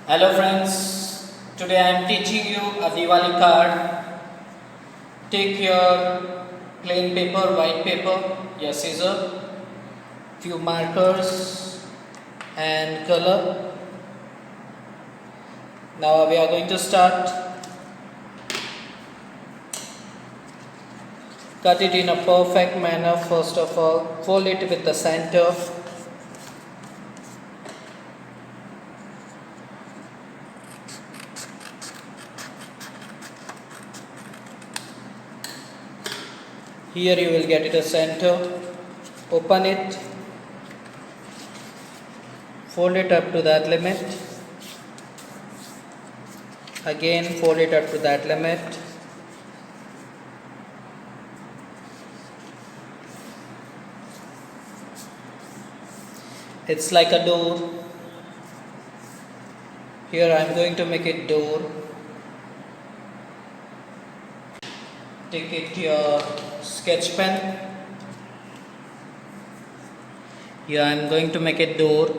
Hello friends, today I am teaching you a Diwali card. Take your plain paper, white paper, your scissor, few markers and color. Now we are going to start. Cut it in a perfect manner. First of all, fold it with the center. Here you will get it a center. Open it. Fold it up to that limit. Again fold it up to that limit. It's like a door. Here I am going to make it door. Take it your sketch pen. Here I am going to make it door.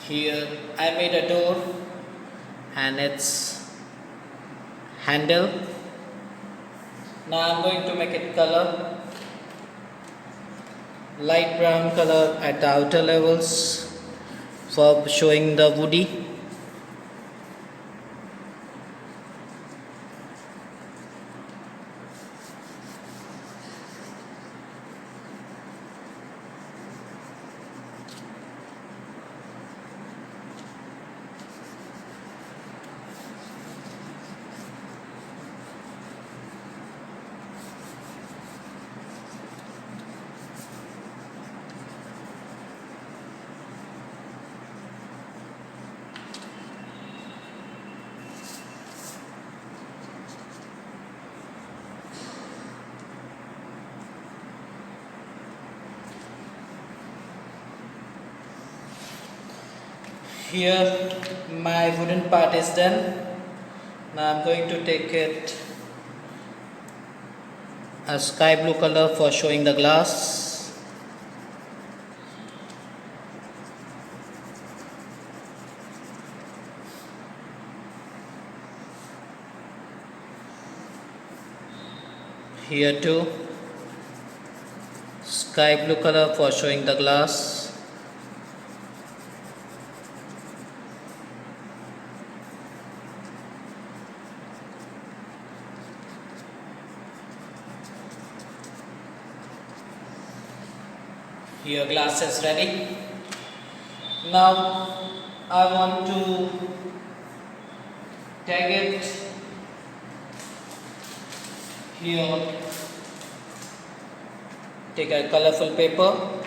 Here I made a door and its handle. Now I am going to make it color. Light brown color at the outer levels for showing the woody. Here my wooden part is done. Now I am going to take it a sky blue color for showing the glass. Here too, sky blue color for showing the glass. Here glass is ready. Now I want to tag it here. Take a colorful paper.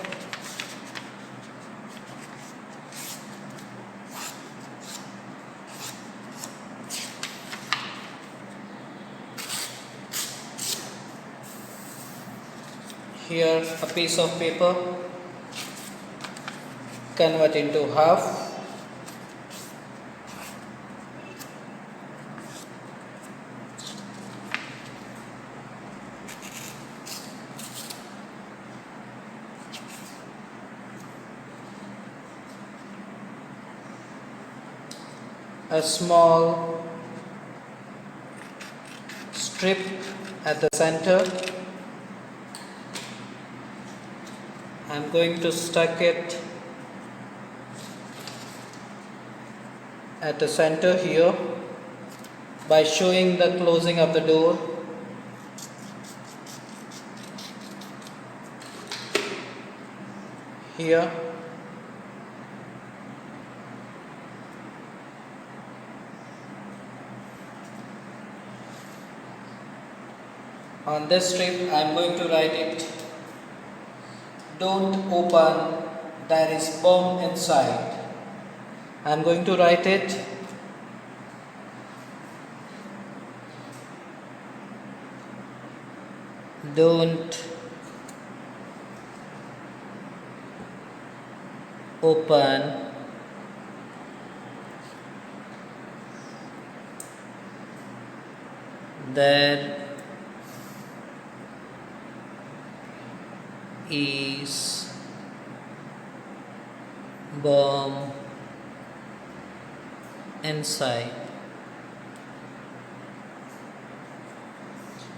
Here a piece of paper. Convert into half. A small strip at the center. I'm going to stuck it at the center here by showing the closing of the door. Here On this strip I am going to write it. Don't open, there is bomb inside. I am going to write it. Don't open, there is bomb inside.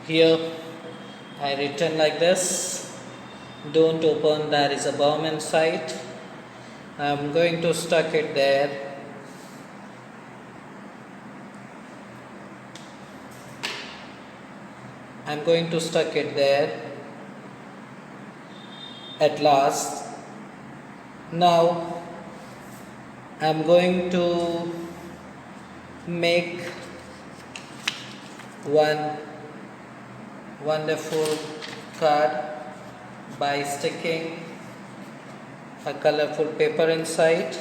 Here I written like this. Don't open, there is a bomb inside. I am going to stuck it there. I am going to stuck it there. At last, now I am going to make one wonderful card by sticking a colorful paper inside.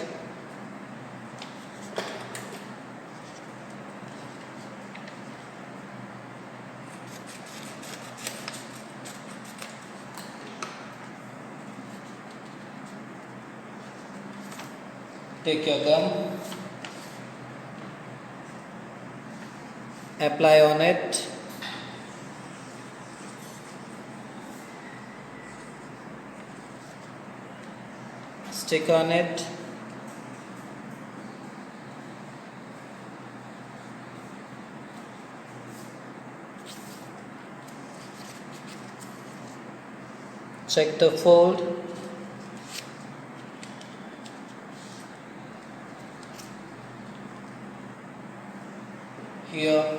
Take your gum, apply on it, stick on it, check the fold. Here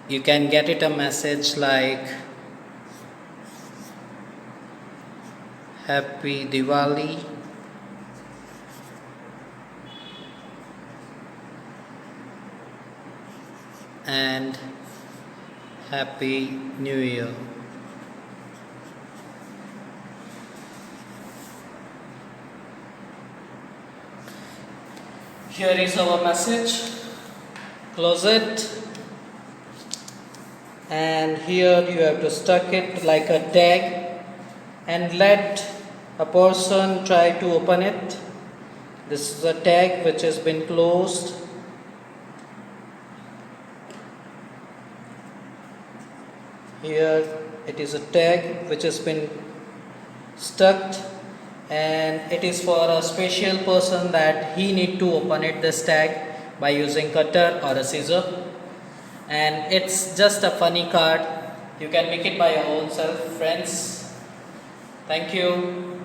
you can get it a message like Happy Diwali and Happy New Year. Here is our message. Close it. And here you have to stuck it like a tag and let a person try to open it. This is a tag which has been closed. Here it is a tag which has been stuck, and it is for a special person that he need to open it, this tag, by using cutter or a scissor. And it's just a funny card. You can make it by your own self, friends. Thank you.